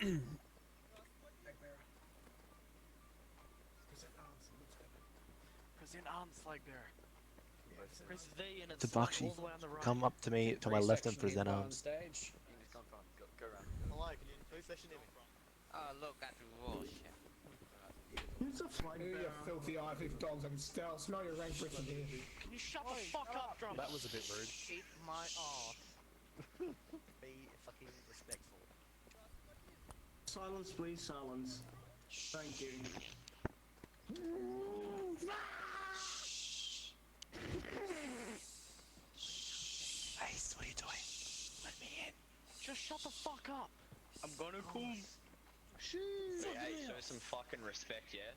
Present arms flag bearer. Press V and it's Tabaxi, all the way on the right. come up to me, to my left and present on arms. stage. You can just come front. Go around. Hello, can you please session in? Look at the bullshit. Who's a flag You bearer? filthy Irish dogs and still smell your rank British here. Can you shut the fuck up, drum? That was a bit rude. Eat my ass. Be fucking respectful. Silence, please, silence. Thank you. Face, what are you doing? Let me in. Just shut the fuck up. I'm gonna come. Hey, show some fucking respect, yeah?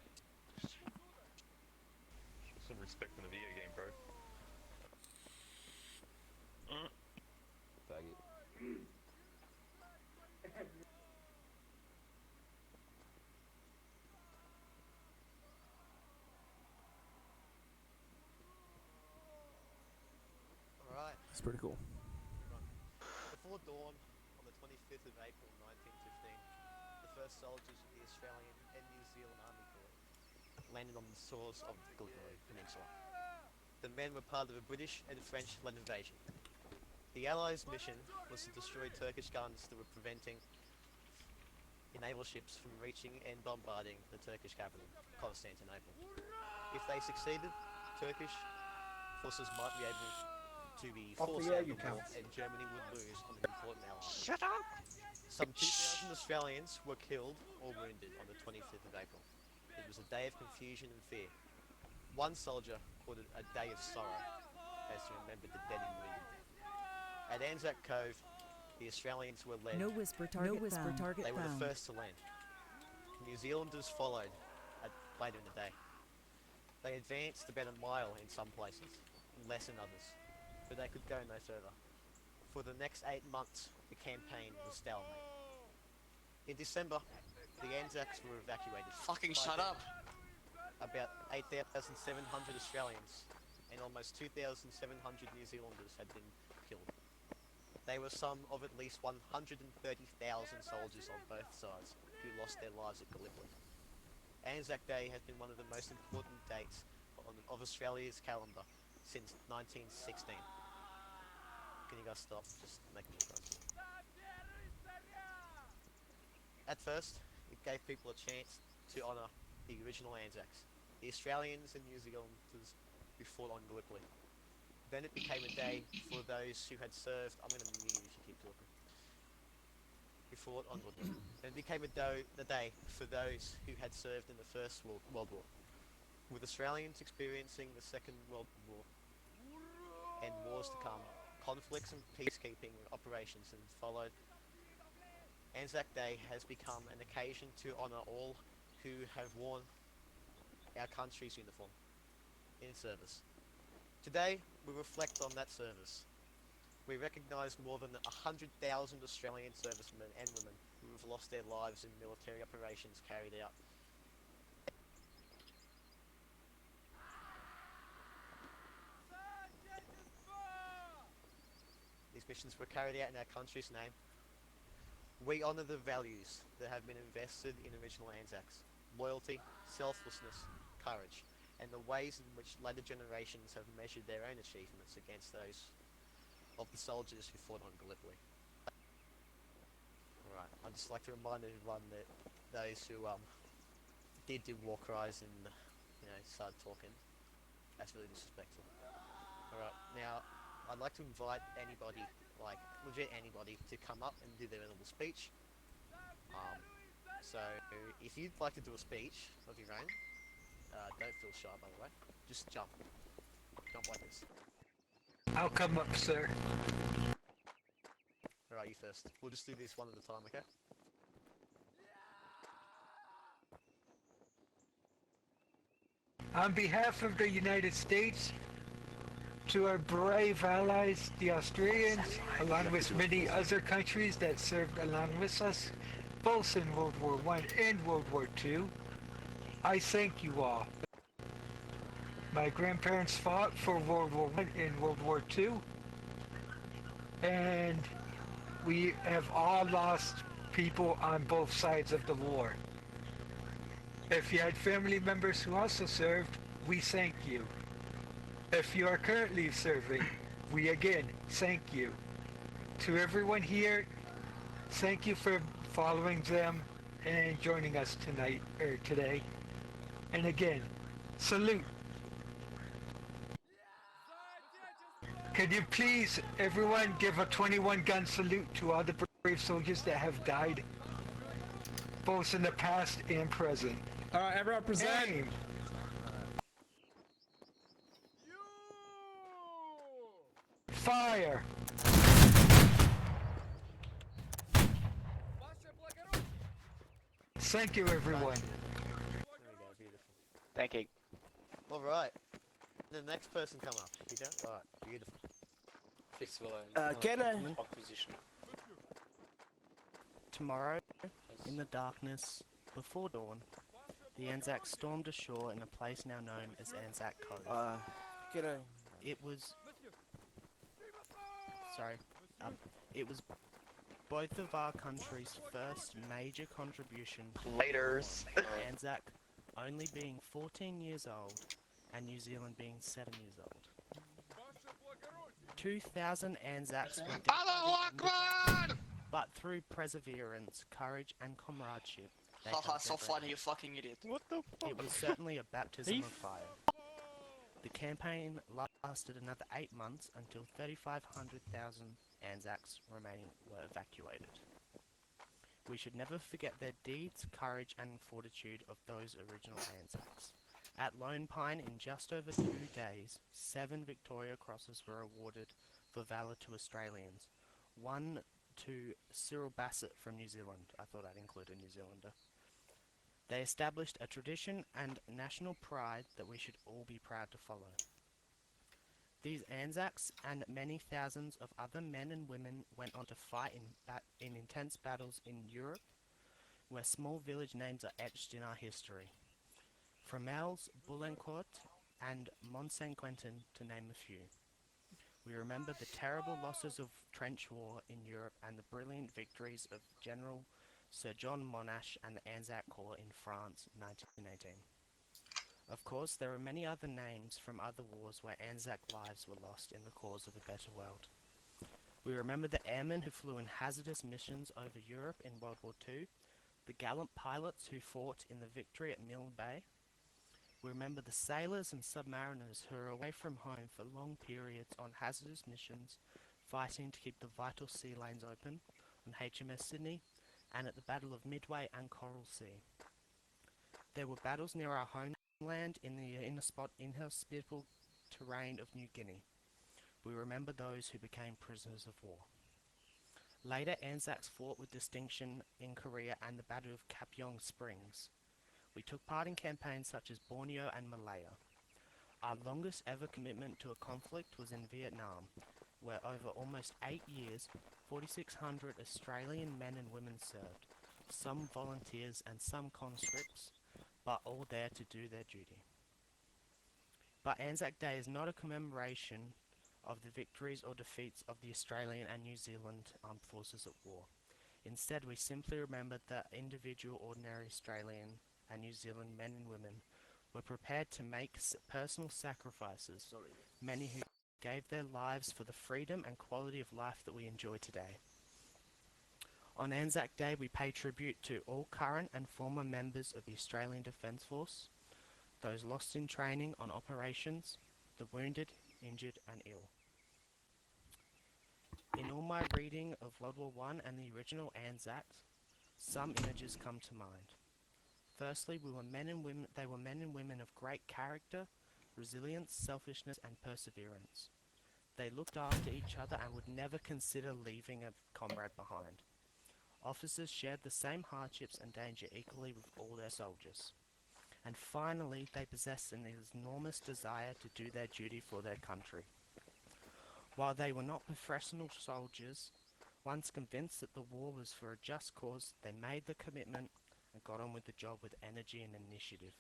Show some respect in the video game, bro. Faggot. Alright, It's pretty cool. before dawn on the 25th of April 1915, the first soldiers of the Australian and New Zealand Army Corps landed on the shores of the Gallipoli Peninsula. The men were part of a British and French-led invasion. The Allies' mission was to destroy Turkish guns that were preventing naval ships from reaching and bombarding the Turkish capital, Constantinople. If they succeeded, Turkish forces might be able to be forced out of the war and Germany would lose on an important ally. Shut up! Some 2,000 Australians were killed or wounded on the 25th of April. It was a day of confusion and fear. One soldier called it a day of sorrow, as he remembered the dead and wounded. At Anzac Cove, the Australians were led. No whisper target found. They were the first to land. New Zealanders followed later in the day. They advanced about a mile in some places, less in others, but they could go no further. For the next 8 months, the campaign was stalemate. In December, the Anzacs were evacuated. Fucking shut up! About 8,700 Australians and almost 2,700 New Zealanders had been killed. They were some of at least 130,000 soldiers on both sides who lost their lives at Gallipoli. Anzac Day has been one of the most important dates of Australia's calendar since 1916. Can you guys stop? Just make me close. At first, it gave people a chance to honour the original Anzacs, the Australians and New Zealanders who fought on Gallipoli. Then it became a day for those who had served. I'm going to mute you if you keep talking. Who fought on Gallipoli. Then it became a day for those who had served in the First World War, with Australians experiencing the Second World War and wars to come. Conflicts and peacekeeping operations and followed. Anzac Day has become an occasion to honour all who have worn our country's uniform in service. Today, we reflect on that service. We recognise more than 100,000 Australian servicemen and women who have lost their lives in military operations carried out. These missions were carried out in our country's name. We honour the values that have been invested in original Anzacs: loyalty, selflessness, courage, and the ways in which later generations have measured their own achievements against those of the soldiers who fought on Gallipoli. Alright, I'd just like to remind everyone that those who did do war cries and started talking, that's really disrespectful. Alright, now I'd like to invite anybody, like legit anybody, to come up and do their little speech. So if you'd like to do a speech of your own, don't feel shy, by the way. Just jump. Jump like this. I'll come up, sir. Alright, you first. We'll just do this one at a time, okay? On behalf of the United States, to our brave allies, the Australians, along with many other countries that served along with us, both in World War I and World War II, I thank you all. My grandparents fought for World War I and World War II, and we have all lost people on both sides of the war. If you had family members who also served, we thank you. If you are currently serving, we again thank you. To everyone here, thank you for following them and joining us tonight or today. And again, salute. Could you please, everyone, give a 21-gun salute to all the brave soldiers that have died, both in the past and present? Everyone present. Aim. Fire. Thank you, everyone. There we go, beautiful. Thank you. Alright. The next person come up. Peter? Alright, beautiful. Can I? Opposition. Tomorrow, in the darkness, before dawn, the Anzacs stormed ashore in a place now known as Anzac Cove. Can I? It was... Sorry. It was both of our country's first major contribution to Laters. Anzac only being 14 years old and New Zealand being 7 years old. 2,000 Anzacs went down, but through perseverance, courage and comradeship, they Haha, held so their ground. funny, you fucking idiot. What the fuck? It was certainly a baptism of fire. The campaign lasted another 8 months until 3,500,000 Anzacs remaining were evacuated. We should never forget their deeds, courage and fortitude of those original Anzacs. At Lone Pine, in just over 2 days, 7 Victoria Crosses were awarded for valour to Australians. 1 to Cyril Bassett from New Zealand. I thought I'd include a New Zealander. They established a tradition and national pride that we should all be proud to follow. These Anzacs and many thousands of other men and women went on to fight in intense battles in Europe, where small village names are etched in our history. Fromelles, Boulencourt, and Mont Saint-Quentin, to name a few. We remember the terrible losses of trench war in Europe and the brilliant victories of General Sir John Monash and the Anzac Corps in France, 1918. Of course, there are many other names from other wars where Anzac lives were lost in the cause of a better world. We remember the airmen who flew in hazardous missions over Europe in World War II, the gallant pilots who fought in the victory at Mill Bay. We remember the sailors and submariners who are away from home for long periods on hazardous missions, fighting to keep the vital sea lanes open on HMS Sydney and at the Battle of Midway and Coral Sea. There were battles near our homeland in the inhospitable terrain of New Guinea. We remember those who became prisoners of war. Later, Anzacs fought with distinction in Korea and the Battle of Kapyong Springs. We took part in campaigns such as Borneo and Malaya. Our longest ever commitment to a conflict was in Vietnam, where over almost 8 years, 4,600 Australian men and women served, some volunteers and some conscripts, but all there to do their duty. But Anzac Day is not a commemoration of the victories or defeats of the Australian and New Zealand armed forces at war. Instead, we simply remember that individual ordinary Australian and New Zealand men and women were prepared to make personal sacrifices, many who gave their lives for the freedom and quality of life that we enjoy today. On Anzac Day, we pay tribute to all current and former members of the Australian Defence Force, those lost in training on operations, the wounded, injured and ill. In all my reading of World War I and the original Anzacs, some images come to mind. Firstly, they were men and women of great character, resilience, selfishness and perseverance. They looked after each other and would never consider leaving a comrade behind. Officers shared the same hardships and danger equally with all their soldiers. And finally, they possessed an enormous desire to do their duty for their country. While they were not professional soldiers, once convinced that the war was for a just cause, they made the commitment and got on with the job with energy and initiative.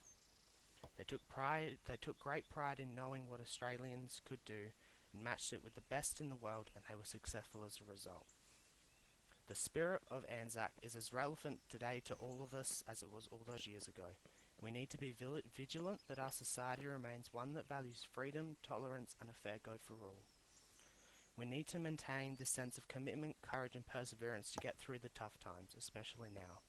They took great pride in knowing what Australians could do and matched it with the best in the world, and they were successful as a result. The spirit of Anzac is as relevant today to all of us as it was all those years ago. We need to be vigilant that our society remains one that values freedom, tolerance, and a fair go for all. We need to maintain this sense of commitment, courage, and perseverance to get through the tough times, especially now.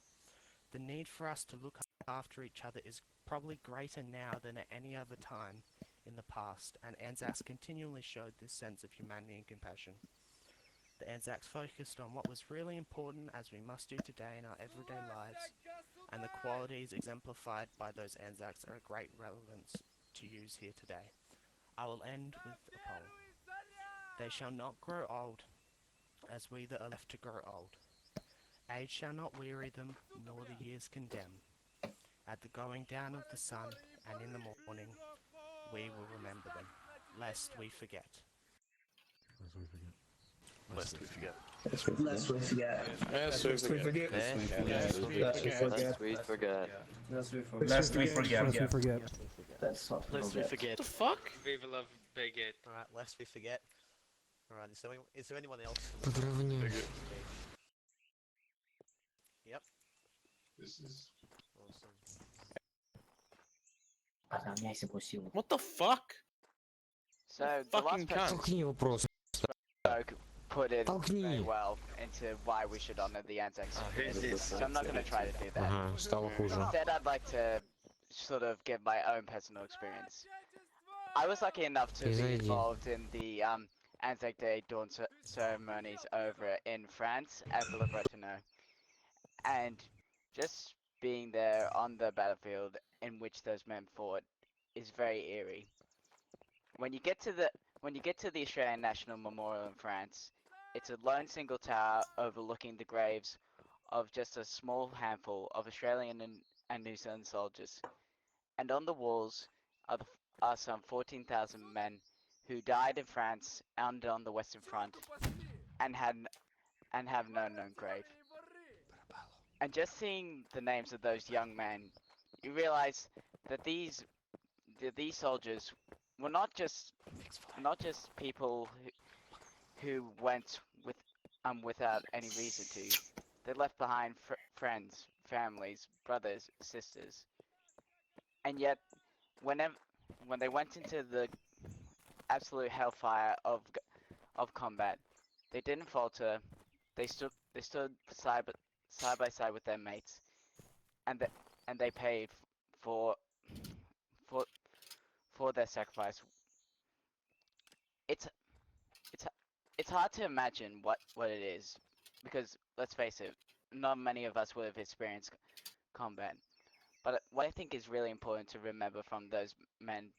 The need for us to look after each other is probably greater now than at any other time in the past, and Anzacs continually showed this sense of humanity and compassion. The Anzacs focused on what was really important, as we must do today in our everyday lives, and the qualities exemplified by those Anzacs are of great relevance to use here today. I will end with a poem. They shall not grow old, as we that are left to grow old. Age shall not weary them, nor the years condemn. At the going down of the sun, and in the morning, we will remember them, lest we forget. Lest we forget. Lest we forget. Lest we forget. Lest we forget. That's not Lest we forget. The fuck? We will love Bigot. Alright, lest we forget. Alright, is there anyone else? Yep. This is. Awesome. What the fuck? So the last person spoke put it very well into why we should honor the Anzacs. So I'm not going to try to do that. Instead, I'd like to sort of give my own personal experience. I was lucky enough to be involved in the Anzac Day dawn ceremonies over in France at Le Bretonneau, and just being there on the battlefield in which those men fought is very eerie. When you get to the Australian National Memorial in France, it's a lone single tower overlooking the graves of just a small handful of Australian and New Zealand soldiers, and on the walls are some 14,000 men who died in France and on the Western Front, and have no known grave. And just seeing the names of those young men, you realize that these soldiers were not just people who went without any reason to. They left behind friends, families, brothers, sisters, and yet when they went into the absolute hellfire of combat, they didn't falter. They stood side by side with their mates, and they paid for their sacrifice. It's hard to imagine what it is, because let's face it, not many of us would have experienced combat. But what I think is really important to remember from those men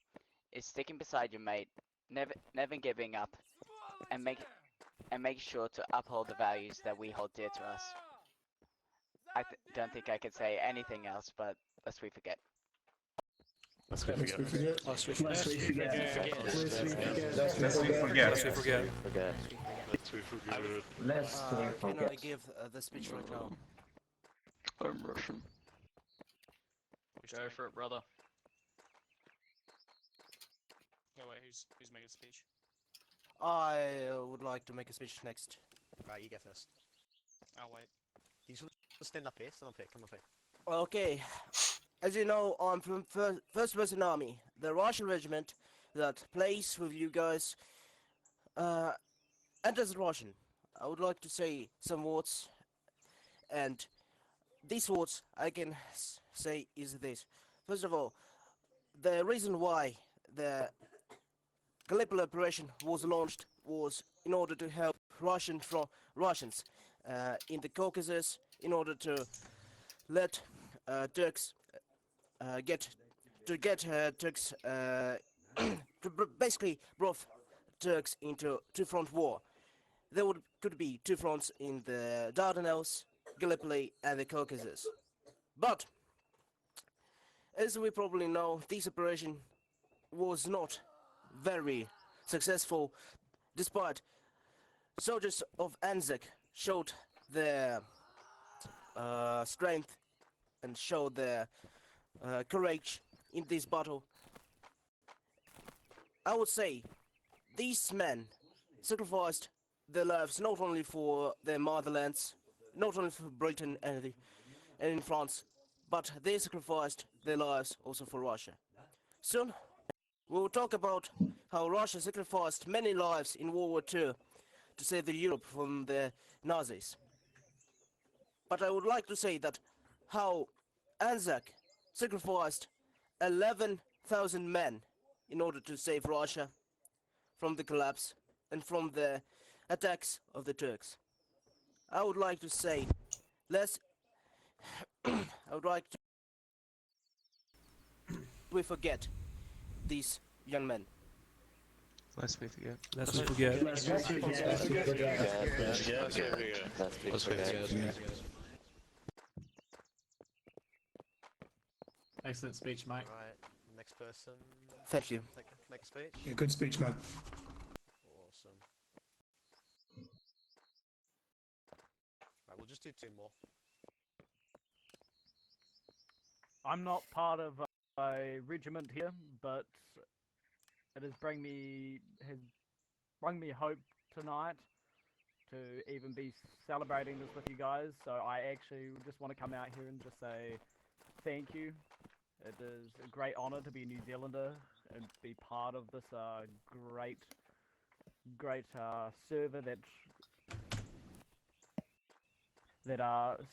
is sticking beside your mate, never giving up, and make sure to uphold the values that we hold dear to us. I don't think I could say anything else, but lest we forget. Lest we forget. Lest we forget. Lest we forget. Can I give the speech right now? I'm Russian. Go for it, brother. Oh wait, who's making a speech? I would like to make a speech next. Right, you go first. I'll wait. You just stand up here, come up here. Okay, as you know, I'm from First Russian Army, the Russian regiment that plays with you guys. And as a Russian, I would like to say some words, and these words I can say is this. First of all, the reason why the Gallipoli operation was launched was in order to help Russians in the Caucasus, in order to let Turks get Turks basically brought Turks into two-front war. There could be two fronts in the Dardanelles, Gallipoli, and the Caucasus. But as we probably know, this operation was not very successful, despite soldiers of Anzac showed their strength and showed their courage in this battle. I would say these men sacrificed their lives not only for their motherlands, not only for Britain and in France, but they sacrificed their lives also for Russia. Soon, we will talk about how Russia sacrificed many lives in World War II to save the Europe from the Nazis. But I would like to say that how Anzac sacrificed 11,000 men in order to save Russia from the collapse and from the attacks of the Turks. I would like to say, lest I would like to we forget these young men. Lest we forget. Lest we forget. Excellent speech, Mike. Right, next person. Thank you. Next speech. Yeah, good speech, man. Awesome. Right, we'll just do 2 more. I'm not part of a regiment here, but it has brought me hope tonight to even be celebrating this with you guys. So I actually just want to come out here and just say thank you. It is a great honor to be a New Zealander and be part of this great server that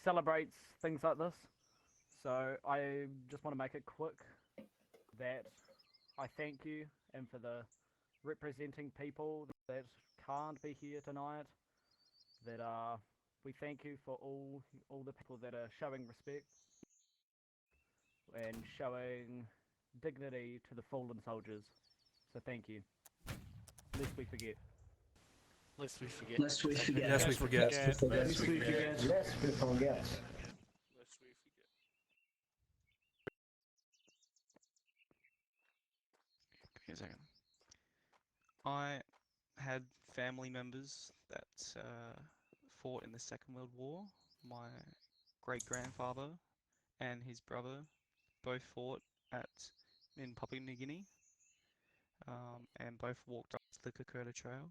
celebrates things like this. So I just want to make it quick that I thank you, and for the representing people that can't be here tonight, that we thank you for all the people that are showing respect and showing dignity to the fallen soldiers. So thank you. Lest we forget. Lest we forget. Lest we forget. Lest we forget. Lest we forget. Lest we forget. Lest we forget. Give me a second. I had family members that fought in the Second World War. My great-grandfather and his brother both fought in Papua New Guinea, and both walked up the Kokoda Trail.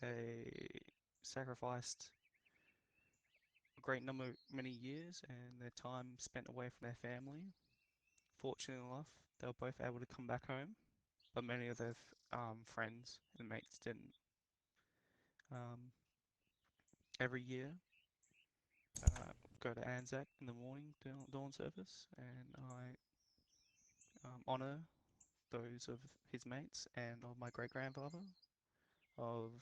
They sacrificed a great many years and their time spent away from their family. Fortunately enough, they were both able to come back home, but many of their friends and mates didn't. Every year, go to Anzac in the morning dawn service, and I honour those of his mates and of my great-grandfather, of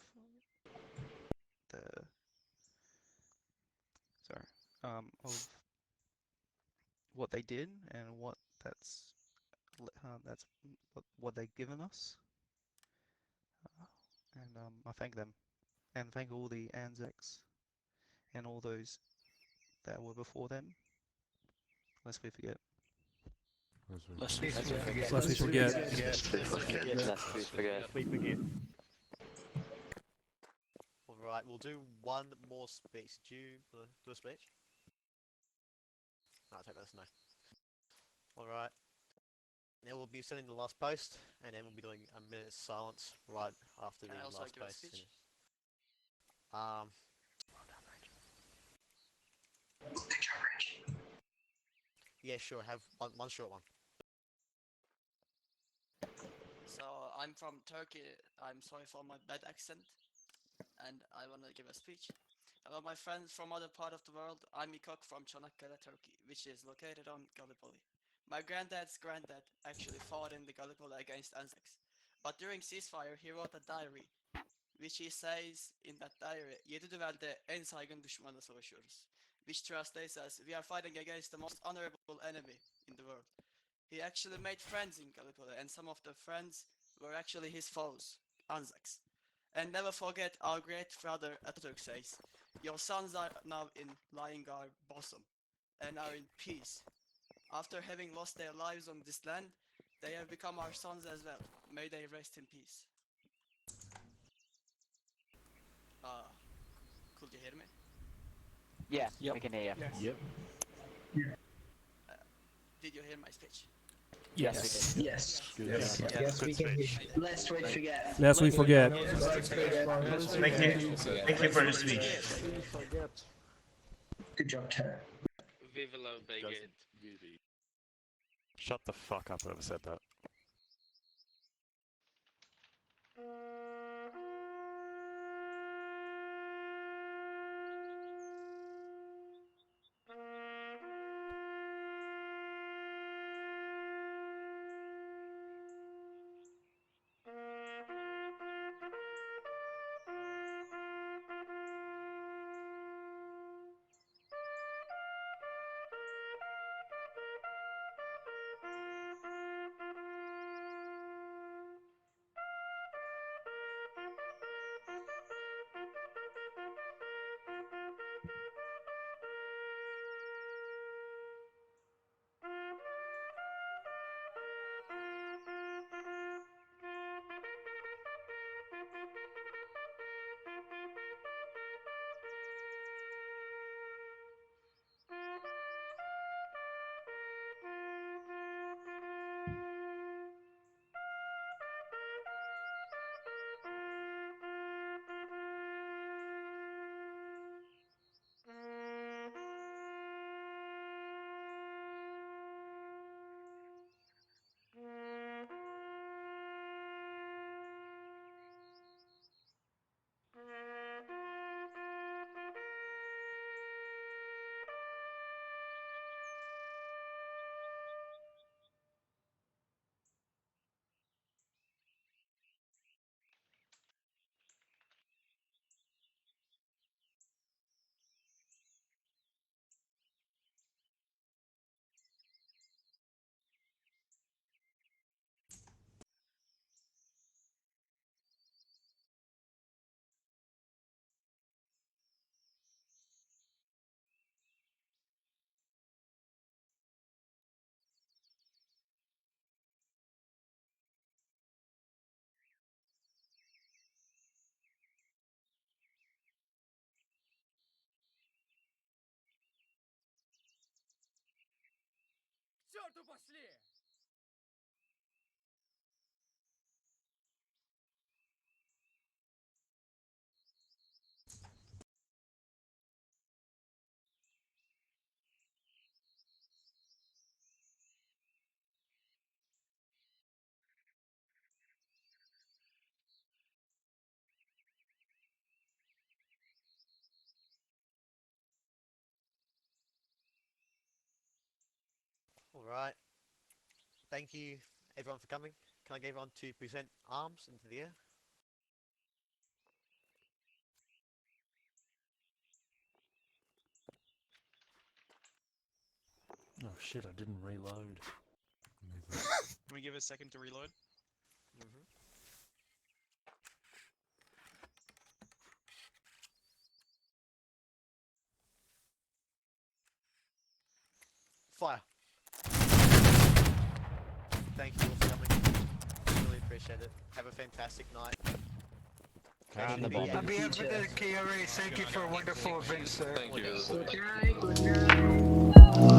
what they did and that's what they've given us, and I thank them, and thank all the Anzacs and all those that were before them, lest we forget. Lest we forget. Lest we forget. Lest we forget. Alright, we'll do 1 more speech. Do you do a speech? No, I'll take this, no. Alright. Now we'll be sending the last post, and then we'll be doing a minute's silence right after the last post. Yeah, sure, have one short one. So, I'm from Turkey. I'm sorry for my bad accent, and I want to give a speech. About my friends from other part of the world, I'm Mikok from Çanakkale, Turkey, which is located on Gallipoli. My granddad's granddad actually fought in the Gallipoli against Anzacs, but during ceasefire he wrote a diary, which he says in that diary, "Yedi düvelde en saygın düşmanla savaşıyoruz," which translates as, "We are fighting against the most honorable enemy in the world." He actually made friends in Gallipoli, and some of the friends were actually his foes, Anzacs. And never forget our great father Atatürk says, "Your sons are now lying our bosom, and are in peace. After having lost their lives on this land, they have become our sons as well. May they rest in peace." Could you hear me? Yeah, we can hear you. Yep. Did you hear my speech? Yes. Yes. Yes, we can. Lest we forget. Lest we forget. Thank you. Thank you for the speech. Good job, Ted. Vive la baguette. Shut the fuck up, whoever said that. черту пошли! Alright. Thank you, everyone, for coming. Can I get everyone to present arms into the air? Oh shit, I didn't reload. Can we give a second to reload? Fire. Thank you all for coming. Really appreciate it. Have a fantastic night. On behalf of the KRA, thank you for a wonderful event, sir. Thank you. Good night.